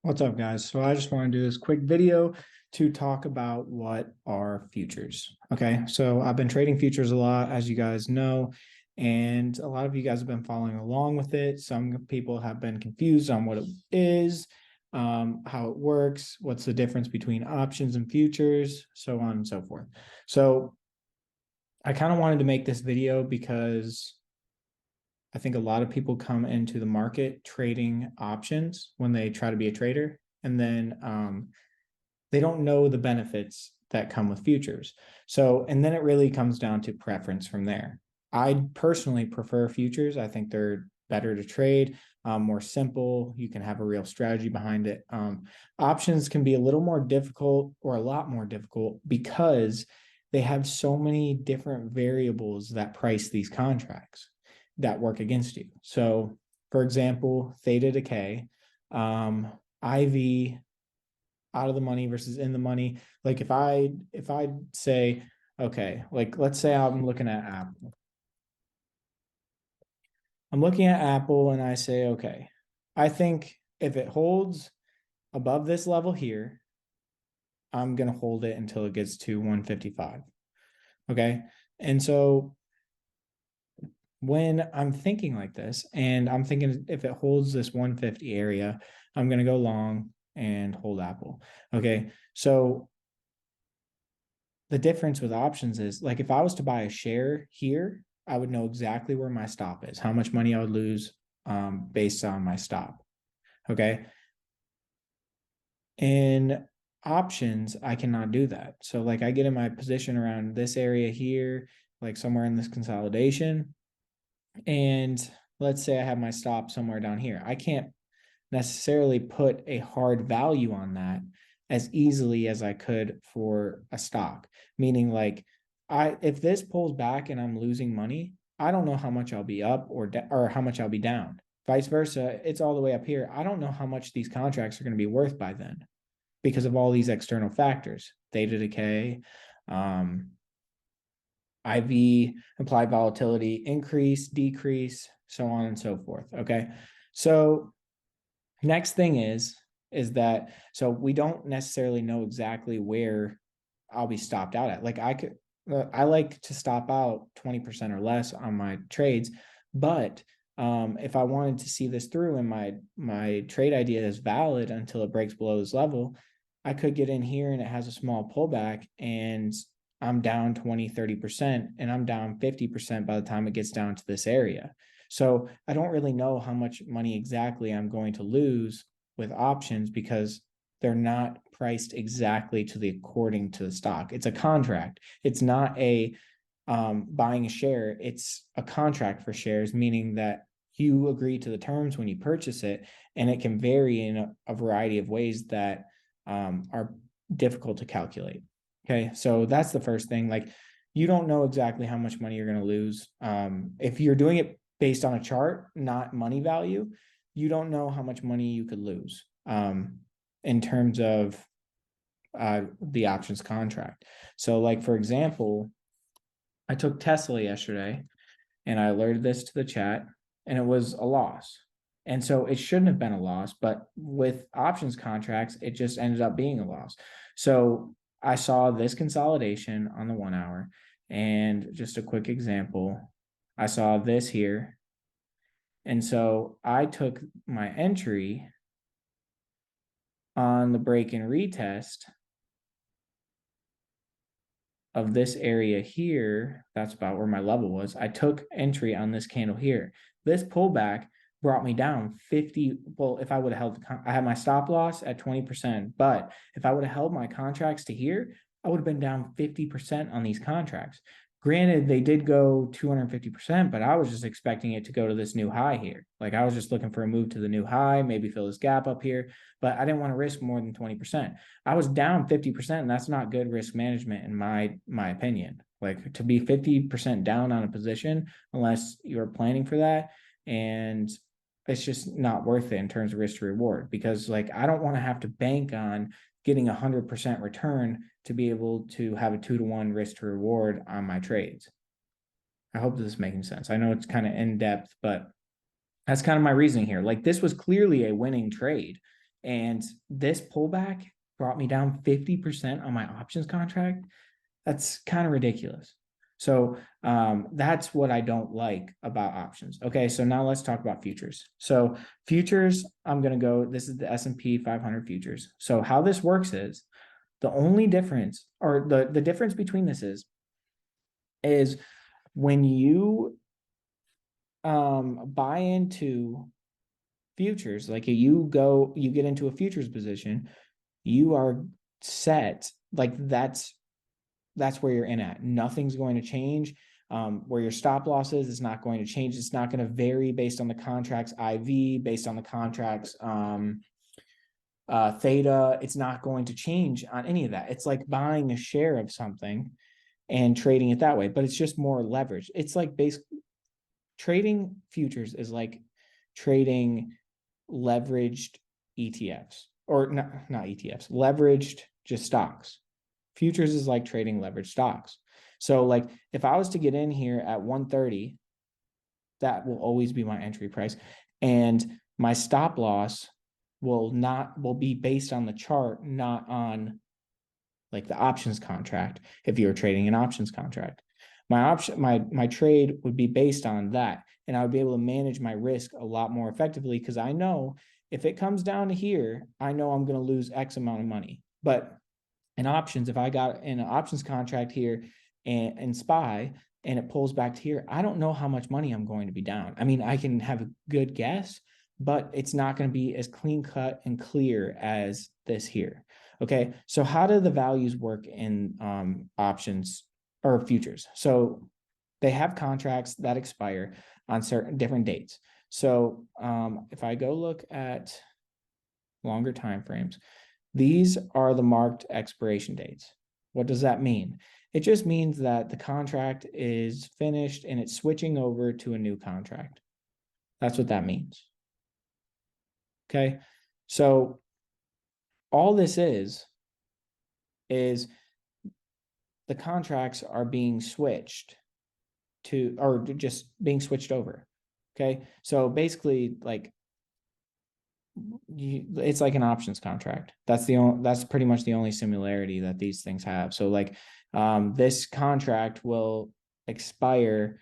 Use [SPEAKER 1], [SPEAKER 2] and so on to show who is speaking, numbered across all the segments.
[SPEAKER 1] What's up, guys? So I just want to do this quick video to talk about what are futures. Okay, so I've been trading futures a lot, as you guys know, and a lot of you guys have been following along with it. Some people have been confused on what it is, how it works, what's the difference between options and futures, so on and so forth. So I kind of wanted to make this video because I think a lot of people come into the market trading options when they try to be a trader, and then they don't know the benefits that come with futures. So, and then it really comes down to preference from there. I personally prefer futures. I think they're better to trade, more simple. You can have a real strategy behind it. Options can be a little more difficult or a lot more difficult because they have so many different variables that price these contracts that work against you. So, for example, theta decay, IV out of the money versus in the money. Like if I say, okay, like let's say I'm looking at Apple. I'm looking at Apple and I say, okay, I think if it holds above this level here, I'm gonna hold it until it gets to 155. Okay. And so when I'm thinking like this, and I'm thinking if it holds this 150 area, I'm going to go long and hold Apple. Okay. So the difference with options is like if I was to buy a share here, I would know exactly where my stop is, how much money I would lose based on my stop. Okay. In options, I cannot do that. So, like, I get in my position around this area here, like somewhere in this consolidation. And let's say I have my stop somewhere down here. I can't necessarily put a hard value on that as easily as I could for a stock. Meaning like if this pulls back and I'm losing money, I don't know how much I'll be up or how much I'll be down. Vice versa, it's all the way up here. I don't know how much these contracts are going to be worth by then because of all these external factors, theta decay, um, IV, implied volatility, increase, decrease, so on and so forth. Okay. So next thing is that so we don't necessarily know exactly where I'll be stopped out at. Like I like to stop out 20% or less on my trades, but if I wanted to see this through and my trade idea is valid until it breaks below this level, I could get in here and it has a small pullback and I'm down 20-30% and I'm down 50% by the time it gets down to this area. So I don't really know how much money exactly I'm going to lose with options because they're not priced exactly to the according to the stock. It's a contract. It's not a buying a share. It's a contract for shares, meaning that you agree to the terms when you purchase it, and it can vary in a variety of ways that are difficult to calculate. Okay, so that's the first thing. Like, you don't know exactly how much money you're going to lose. If you're doing it based on a chart, not money value, you don't know how much money you could lose in terms of the options contract. So, like, for example, I took Tesla yesterday and I alerted this to the chat and it was a loss. And so it shouldn't have been a loss, but with options contracts, it just ended up being a loss. So I saw this consolidation on the 1 hour. And just a quick example, I saw this here. And so I took my entry on the break and retest of this area here. That's about where my level was. I took entry on this candle here. This pullback brought me down 50. Well, if I would have held, I had my stop loss at 20%, but if I would have held my contracts to here, I would have been down 50% on these contracts. Granted, they did go 250%, but I was just expecting it to go to this new high here. Like, I was just looking for a move to the new high, maybe fill this gap up here, but I didn't want to risk more than 20%. I was down 50%, and that's not good risk management in my opinion. Like, to be 50% down on a position unless you're planning for that, and it's just not worth it in terms of risk to reward, because like I don't want to have to bank on getting 100% return to be able to have a 2-to-1 risk to reward on my trades. I hope this is making sense. I know it's kind of in depth, but that's kind of my reasoning here. Like, this was clearly a winning trade. And this pullback brought me down 50% on my options contract. That's kind of ridiculous. So that's what I don't like about options. Okay, so now let's talk about futures. So futures, I'm going to go, this is the S&P 500 futures. So how this works is the only difference, or the difference between this is when you buy into futures, like you get into a futures position, you are set, like that's where you're in at. Nothing's going to change. Where your stop loss is not going to change. It's not going to vary based on the contract's IV, based on the contract's theta. It's not going to change on any of that. It's like buying a share of something and trading it that way, but it's just more leverage. It's like basically trading futures is like trading leveraged ETFs, or not ETFs, leveraged just stocks. Futures is like trading leveraged stocks. So like if I was to get in here at 130, that will always be my entry price. And my stop loss will be based on the chart, not on like the options contract. If you're trading an options contract, my trade would be based on that. And I would be able to manage my risk a lot more effectively, because I know if it comes down to here, I know I'm going to lose X amount of money. But in options, if I got in an options contract here and SPY and it pulls back to here, I don't know how much money I'm going to be down. I mean, I can have a good guess, but it's not going to be as clean cut and clear as this here. Okay, so how do the values work in options or futures? So they have contracts that expire on certain different dates. So if I go look at longer time frames, these are the marked expiration dates. What does that mean? It just means that the contract is finished and it's switching over to a new contract. That's what that means. Okay, so all this is the contracts are being switched to, or just being switched over. Okay, so basically, like it's like an options contract. That's pretty much the only similarity that these things have. So like this contract will expire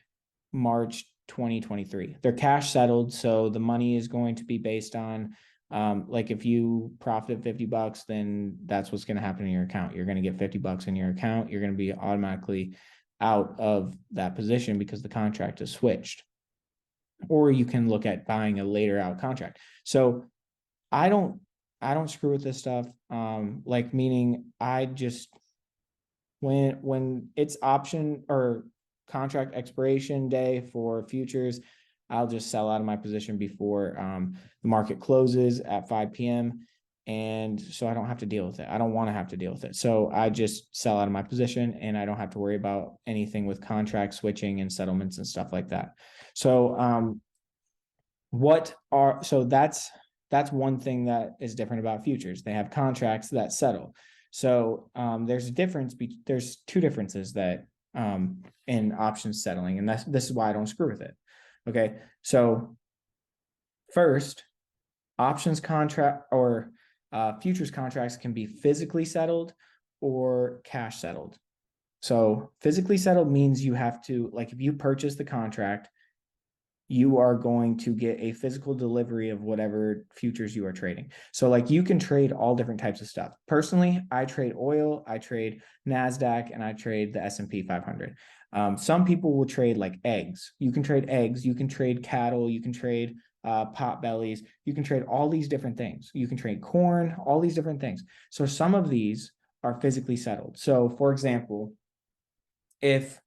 [SPEAKER 1] March 2023. They're cash settled, so the money is going to be based on like if you profited $50, then that's what's going to happen in your account. You're going to get $50 in your account. You're going to be automatically out of that position because the contract is switched. Or you can look at buying a later out contract. So I don't screw with this stuff. Like meaning I just, when it's option or contract expiration day for futures, I'll just sell out of my position before the market closes at 5 p.m. And so I don't have to deal with it. I don't want to have to deal with it. So I just sell out of my position and I don't have to worry about anything with contract switching and settlements and stuff like that. So that's one thing that is different about futures. They have contracts that settle. So there's two differences that in options settling, and this is why I don't screw with it. Okay, so first, options contract or futures contracts can be physically settled or cash settled. So physically settled means you have to, like if you purchase the contract, you are going to get a physical delivery of whatever futures you are trading. So like you can trade all different types of stuff. Personally, I trade oil, I trade NASDAQ, and I trade the S&P 500. Some people will trade like eggs. You can trade eggs, you can trade cattle, you can trade pot bellies, you can trade all these different things. You can trade corn, all these different things. So some of these are physically settled. So for example, if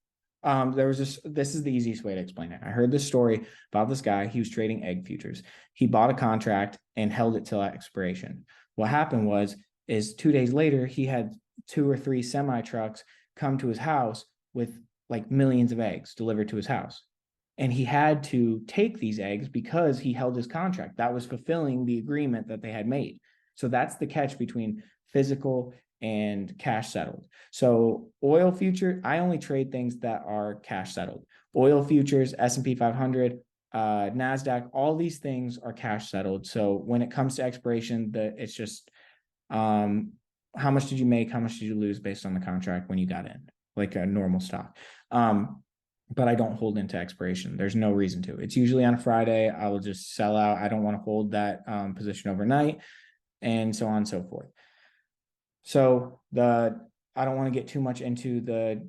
[SPEAKER 1] this is the easiest way to explain it. I heard this story about this guy. He was trading egg futures. He bought a contract and held it till expiration. What happened is 2 days later, he had 2 or 3 semi trucks come to his house with like millions of eggs delivered to his house. And he had to take these eggs because he held his contract. That was fulfilling the agreement that they had made. So that's the catch between physical and cash settled. So oil future, I only trade things that are cash settled. Oil futures, S&P 500, NASDAQ, all these things are cash settled. So when it comes to expiration, it's just how much did you make? How much did you lose based on the contract when you got in, like a normal stock. But I don't hold into expiration. There's no reason to. It's usually on a Friday. I will just sell out. I don't want to hold that position overnight, and so on and so forth. So I don't want to get too much into the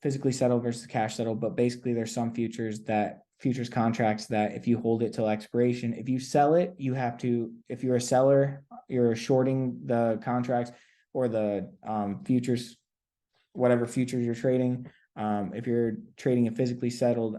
[SPEAKER 1] physically settled versus cash settled, but basically there's some futures contracts that if you hold it till expiration, if you sell it, you have to, if you're a seller, you're shorting the contracts or the futures, whatever futures you're trading. If you're trading a physically settled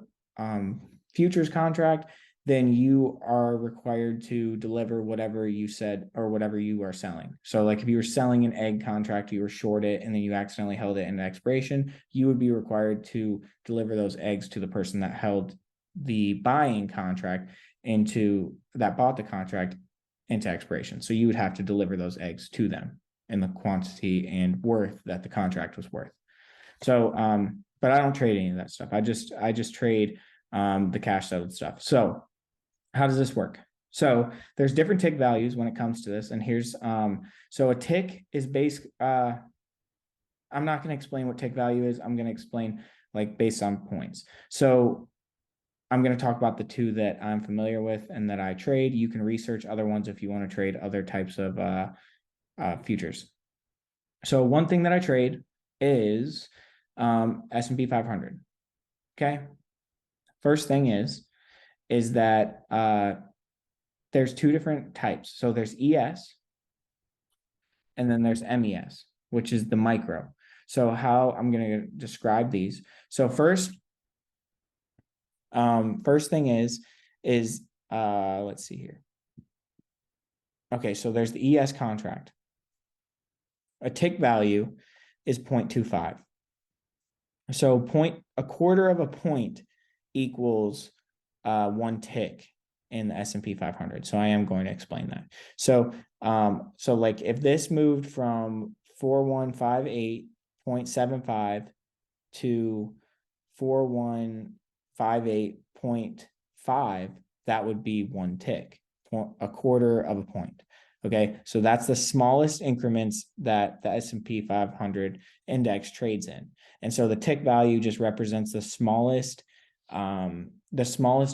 [SPEAKER 1] futures contract, then you are required to deliver whatever you said or whatever you are selling. So like if you were selling an egg contract, you were short it and then you accidentally held it into expiration, you would be required to deliver those eggs to the person that held the buying contract that bought the contract into expiration. So you would have to deliver those eggs to them in the quantity and worth that the contract was worth. So, but I don't trade any of that stuff. I just trade the cash settled stuff. So how does this work? So there's different tick values when it comes to this. And here's, so a tick is I'm not going to explain what tick value is. I'm going to explain like based on points. So I'm going to talk about the two that I'm familiar with and that I trade. You can research other ones if you want to trade other types of futures. So one thing that I trade is S&P 500. Okay. First thing is that there's two different types. So there's ES and then there's MES, which is the micro. So how I'm going to describe these. So first thing is let's see here. Okay, so there's the ES contract. A tick value is 0.25. So a quarter of a point equals 1 tick in the S&P 500. So I am going to explain that. So like if this moved from 4158.75 to 4158.5, that would be 1 tick, a quarter of a point. Okay, so that's the smallest increments that the S&P 500 index trades in. And so the tick value just represents the smallest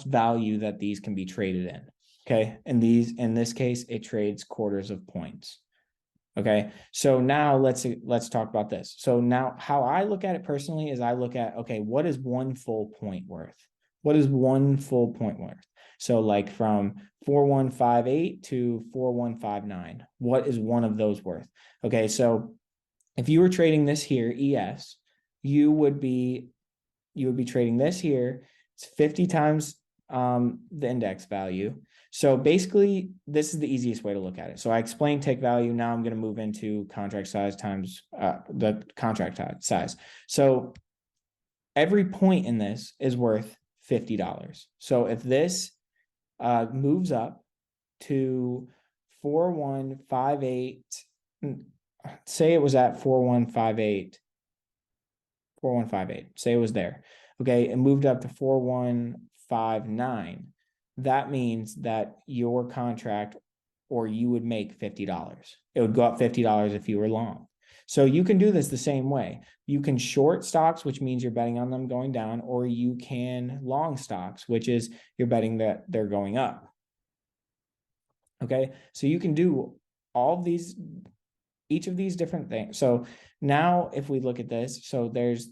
[SPEAKER 1] value that these can be traded in. Okay, and in this case, it trades quarters of points. Okay, so now let's talk about this. So now how I look at it personally is I look at, okay, what is 1 full point worth? What is 1 full point worth? So like from 4158 to 4159, what is one of those worth? Okay, so if you were trading this here, ES, you would be trading this here. It's 50 times the index value. So basically, this is the easiest way to look at it. So I explained tick value. Now I'm going to move into contract size times the contract size. So every point in this is worth $50. So if this moves up to 4158, say it was at 4158, say it was there. Okay, it moved up to 4159. That means that your contract, or you would make $50. It would go up $50 if you were long. So you can do this the same way. You can short stocks, which means you're betting on them going down, or you can long stocks, which is you're betting that they're going up. Okay, so you can do all of these, each of these different things. So now if we look at this, so there's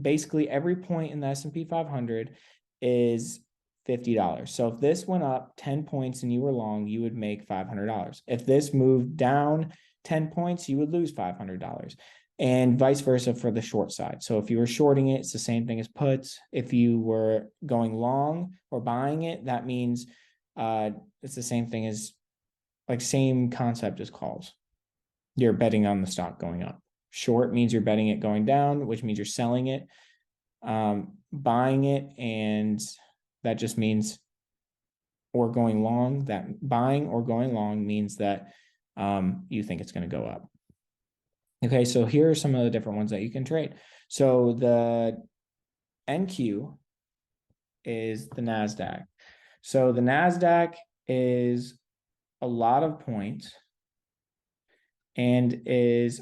[SPEAKER 1] basically every point in the S&P 500 is $50. So if this went up 10 points and you were long, you would make $500. If this moved down 10 points, you would lose $500, and vice versa for the short side. So if you were shorting it, it's the same thing as puts. If you were going long or buying it, that means it's the same thing as, like, same concept as calls. You're betting on the stock going up. Short means you're betting it going down, which means you're selling it. Buying it, and that just means, or going long, that buying or going long means that you think it's going to go up. Okay, so here are some of the different ones that you can trade. So the NQ is the NASDAQ. So the NASDAQ is a lot of points and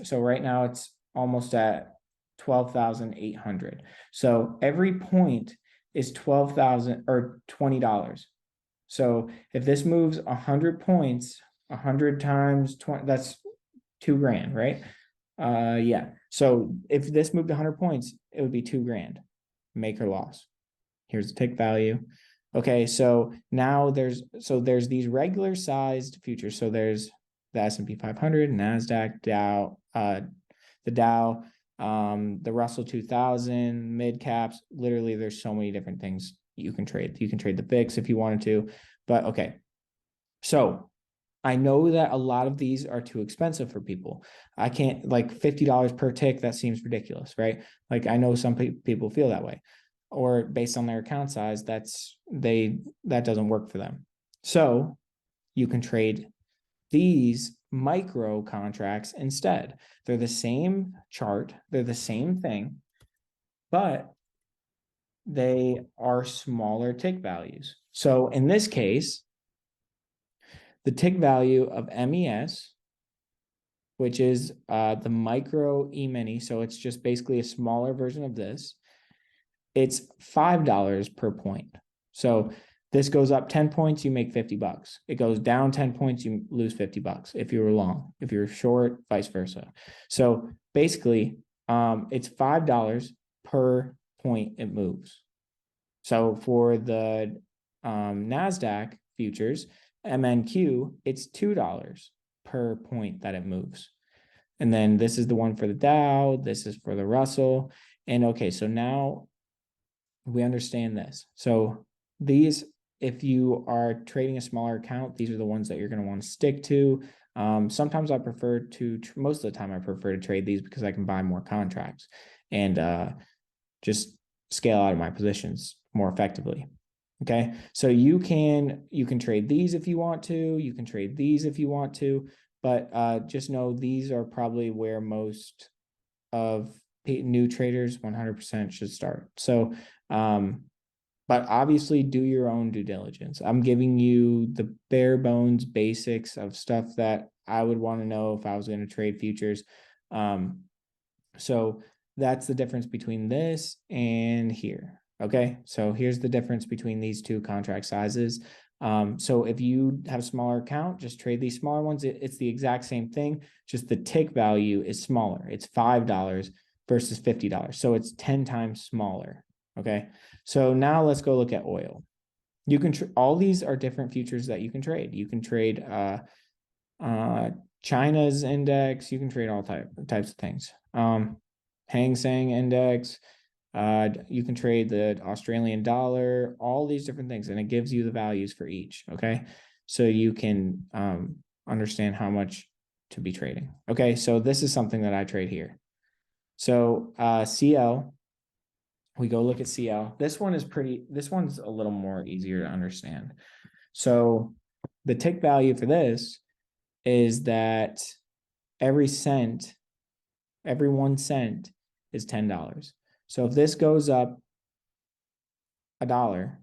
[SPEAKER 1] so right now it's almost at 12,800. So every point is 12,000 or $20. So if this moves 100 points, 100 times 20, that's $2,000, right? Yeah. So if this moved 100 points, it would be $2,000, make or loss. Here's the tick value. Okay, so now there's these regular sized futures. So there's the S&P 500, NASDAQ, Dow, the Dow, the Russell 2000, mid caps. Literally, there's so many different things you can trade. You can trade the VIX if you wanted to, but okay. So I know that a lot of these are too expensive for people. I can't, like, $50 per tick, that seems ridiculous, right? Like, I know some people feel that way, or based on their account size, that doesn't work for them. So you can trade these micro contracts instead. They're the same chart, they're the same thing, but they are smaller tick values. So in this case, the tick value of MES, which is the micro E-mini, so it's just basically a smaller version of this, it's $5 per point. So this goes up 10 points, you make $50. It goes down 10 points, you lose $50 if you were long. If you're short, vice versa. So basically, it's $5 per point it moves. So for the NASDAQ futures, MNQ, it's $2 per point that it moves. And then this is the one for the Dow, this is for the Russell. And okay, so now we understand this. So these, if you are trading a smaller account, these are the ones that you're going to want to stick to. Sometimes I prefer to, most of the time I prefer to trade these because I can buy more contracts and just scale out of my positions more effectively. Okay, so you can trade these if you want to, you can trade these if you want to, but just know these are probably where most of new traders 100% should start. So but obviously do your own due diligence. I'm giving you the bare bones basics of stuff that I would want to know if I was going to trade futures. So that's the difference between this and here. Okay, so here's the difference between these two contract sizes. So if you have a smaller account, just trade these smaller ones. It's the exact same thing, just the tick value is smaller. It's $5 versus $50. So it's 10 times smaller. Okay, so now let's go look at oil. You can all these are different futures that you can trade. You can trade China's index. You can trade all types of things. Hang Seng index. You can trade the Australian dollar, all these different things, and it gives you the values for each. Okay, so you can understand how much to be trading. Okay, so this is something that I trade here. So CL, we go look at CL. This one's a little more easier to understand. So the tick value for this is that every 1 cent is $10. So if this goes up $1,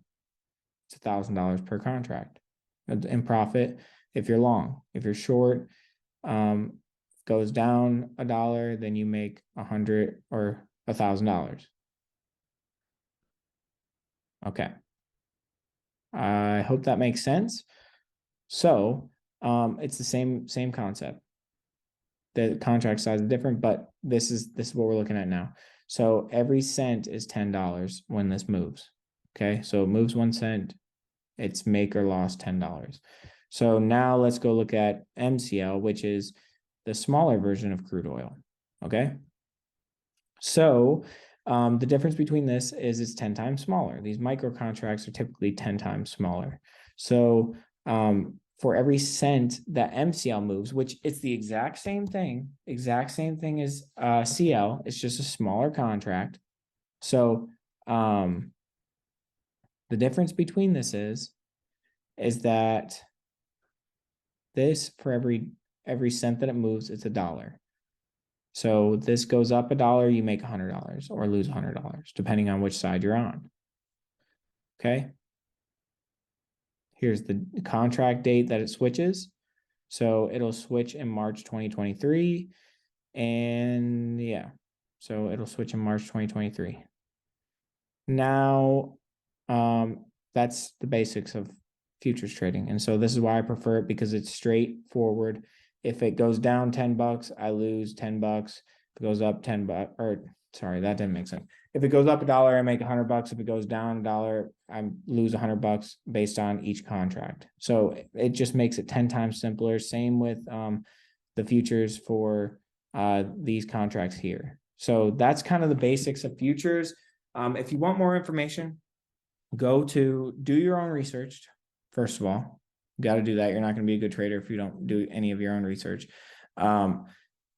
[SPEAKER 1] it's $1,000 per contract in profit. If you're long, if you're short, goes down $1, then you make $100 or $1,000. Okay. I hope that makes sense. So it's the same concept. The contract size is different, but this is what we're looking at now. So every cent is $10 when this moves. Okay, so it moves 1 cent, it's make or loss $10. So now let's go look at MCL, which is the smaller version of crude oil. Okay, so the difference between this is it's 10 times smaller. These micro contracts are typically 10 times smaller. So for every cent that MCL moves, which it's the exact same thing as CL, it's just a smaller contract. So the difference between this is that this, for every cent that it moves, it's $1. So this goes up $1, you make $100 or lose $100, depending on which side you're on. Okay. Here's the contract date that it switches. So it'll switch in March 2023. And yeah, so it'll switch in March 2023. Now, that's the basics of futures trading. And so this is why I prefer it, because it's straightforward. If it goes down $10, I lose $10. If it goes up $10, or sorry, that didn't make sense. If it goes up $1, I make $100. If it goes down $1, I lose $100 based on each contract. So it just makes it 10 times simpler. Same with the futures for these contracts here. So that's kind of the basics of futures. If you want more information, go to do your own research. First of all, you got to do that. You're not going to be a good trader if you don't do any of your own research. And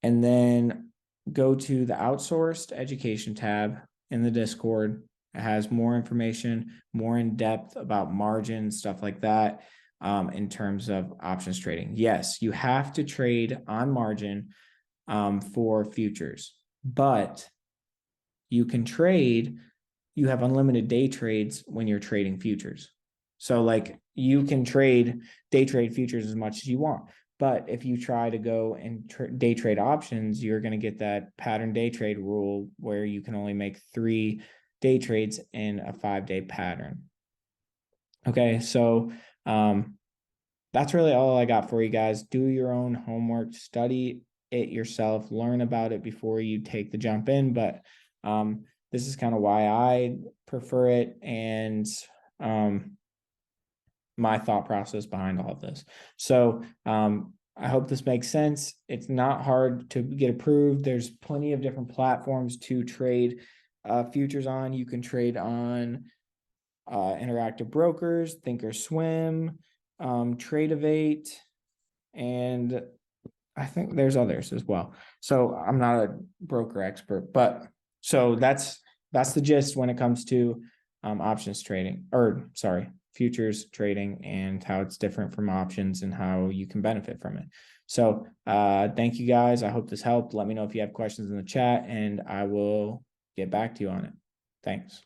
[SPEAKER 1] then go to the outsourced education tab in the Discord. It has more information, more in depth about margins, stuff like that, in terms of options trading. Yes, you have to trade on margin for futures, but you can trade. You have unlimited day trades when you're trading futures. So like you can day trade futures as much as you want. But if you try to go and day trade options, you're going to get that pattern day trade rule where you can only make 3 day trades in a 5-day pattern. Okay, so that's really all I got for you guys. Do your own homework, study it yourself, learn about it before you take the jump in. But this is kind of why I prefer it, and my thought process behind all of this. So I hope this makes sense. It's not hard to get approved. There's plenty of different platforms to trade futures on. You can trade on Interactive Brokers, Thinkorswim, Tradeovate, and I think there's others as well. So I'm not a broker expert, but so that's the gist when it comes to options trading, or sorry, futures trading, and how it's different from options and how you can benefit from it. So thank you guys. I hope this helped. Let me know if you have questions in the chat and I will get back to you on it. Thanks.